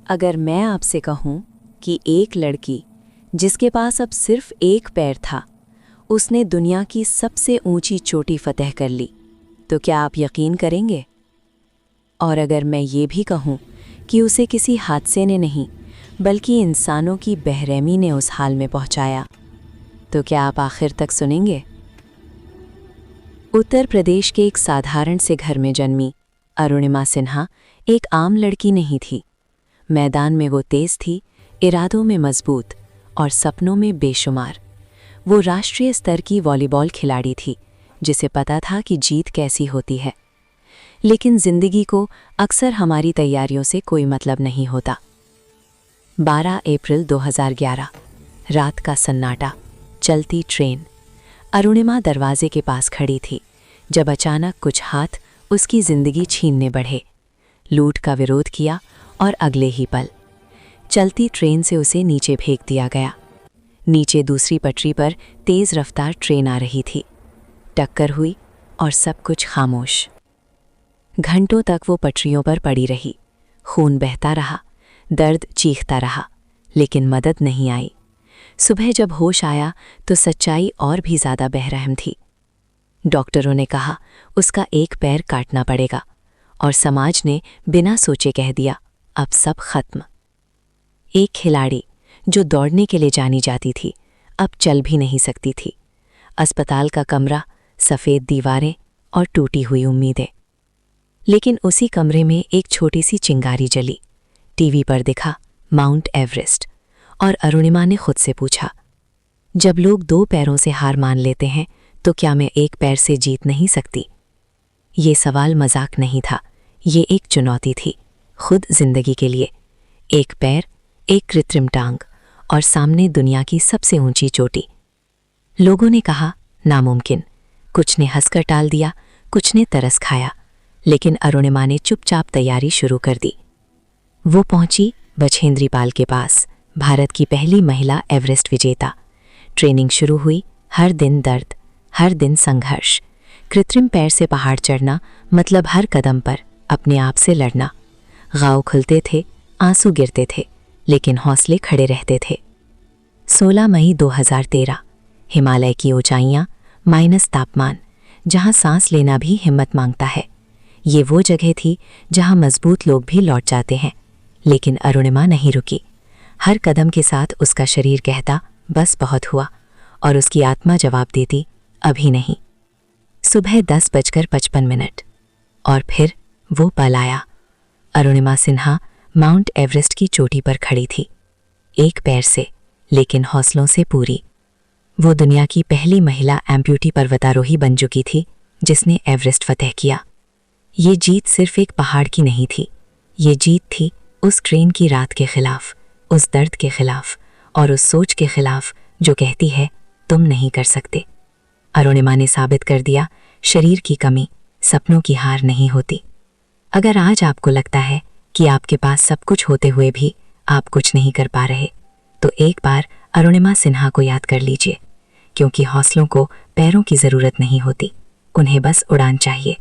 अगर मैं आपसे कहूं कि एक लड़की जिसके पास अब सिर्फ एक पैर था, उसने दुनिया की सबसे ऊंची चोटी फतह कर ली, तो क्या आप यकीन करेंगे? और अगर मैं ये भी कहूं कि उसे किसी हादसे ने नहीं बल्कि इंसानों की बेरहमी ने उस हाल में पहुंचाया, तो क्या आप आखिर तक सुनेंगे? उत्तर प्रदेश के एक साधारण से घर में जन्मी अरुणिमा सिन्हा एक आम लड़की नहीं थी। मैदान में वो तेज थी, इरादों में मजबूत और सपनों में बेशुमार। वो राष्ट्रीय स्तर की वॉलीबॉल खिलाड़ी थी, जिसे पता था कि जीत कैसी होती है। लेकिन जिंदगी को अक्सर हमारी तैयारियों से कोई मतलब नहीं होता। 12 अप्रैल 2011, रात का सन्नाटा, चलती ट्रेन। अरुणिमा दरवाजे के पास खड़ी थी जब अचानक कुछ हाथ उसकी जिंदगी छीनने बढ़े। लूट का विरोध किया और अगले ही पल चलती ट्रेन से उसे नीचे फेंक दिया गया। नीचे दूसरी पटरी पर तेज रफ्तार ट्रेन आ रही थी। टक्कर हुई और सब कुछ खामोश। घंटों तक वो पटरियों पर पड़ी रही। खून बहता रहा, दर्द चीखता रहा, लेकिन मदद नहीं आई। सुबह जब होश आया तो सच्चाई और भी ज़्यादा बेरहम थी। डॉक्टरों ने कहा उसका एक पैर काटना पड़ेगा और समाज ने बिना सोचे कह दिया अब सब खत्म। एक खिलाड़ी जो दौड़ने के लिए जानी जाती थी, अब चल भी नहीं सकती थी। अस्पताल का कमरा, सफ़ेद दीवारें और टूटी हुई उम्मीदें। लेकिन उसी कमरे में एक छोटी सी चिंगारी जली। टीवी पर दिखा माउंट एवरेस्ट और अरुणिमा ने खुद से पूछा, जब लोग 2 पैरों से हार मान लेते हैं तो क्या मैं एक पैर से जीत नहीं सकती? ये सवाल मजाक नहीं था, ये एक चुनौती थी, खुद जिंदगी के लिए। एक पैर, एक कृत्रिम टांग और सामने दुनिया की सबसे ऊंची चोटी। लोगों ने कहा नामुमकिन। कुछ ने हंसकर टाल दिया, कुछ ने तरस खाया, लेकिन अरुणिमा ने चुपचाप तैयारी शुरू कर दी। वो पहुंची बछेंद्री पाल के पास, भारत की पहली महिला एवरेस्ट विजेता। ट्रेनिंग शुरू हुई। हर दिन दर्द, हर दिन संघर्ष। कृत्रिम पैर से पहाड़ चढ़ना मतलब हर कदम पर अपने आप से लड़ना। घाव खुलते थे, आंसू गिरते थे, लेकिन हौसले खड़े रहते थे। 16 मई 2013, हिमालय की ऊंचाइयां, माइनस तापमान, जहां सांस लेना भी हिम्मत मांगता है। ये वो जगह थी जहां मजबूत लोग भी लौट जाते हैं। लेकिन अरुणिमा नहीं रुकी। हर कदम के साथ उसका शरीर कहता बस बहुत हुआ, और उसकी आत्मा जवाब देती अभी नहीं। सुबह 10:55 और फिर वो पल आया। अरुणिमा सिन्हा माउंट एवरेस्ट की चोटी पर खड़ी थी, एक पैर से, लेकिन हौसलों से पूरी। वो दुनिया की पहली महिला एम्प्यूटी पर्वतारोही बन चुकी थी जिसने एवरेस्ट फतह किया। ये जीत सिर्फ एक पहाड़ की नहीं थी, ये जीत थी उस ट्रेन की रात के खिलाफ, उस दर्द के खिलाफ और उस सोच के खिलाफ जो कहती है तुम नहीं कर सकते। अरुणिमा ने साबित कर दिया शरीर की कमी सपनों की हार नहीं होती। अगर आज आपको लगता है कि आपके पास सब कुछ होते हुए भी आप कुछ नहीं कर पा रहे, तो एक बार अरुणिमा सिन्हा को याद कर लीजिए, क्योंकि हौसलों को पैरों की ज़रूरत नहीं होती, उन्हें बस उड़ान चाहिए।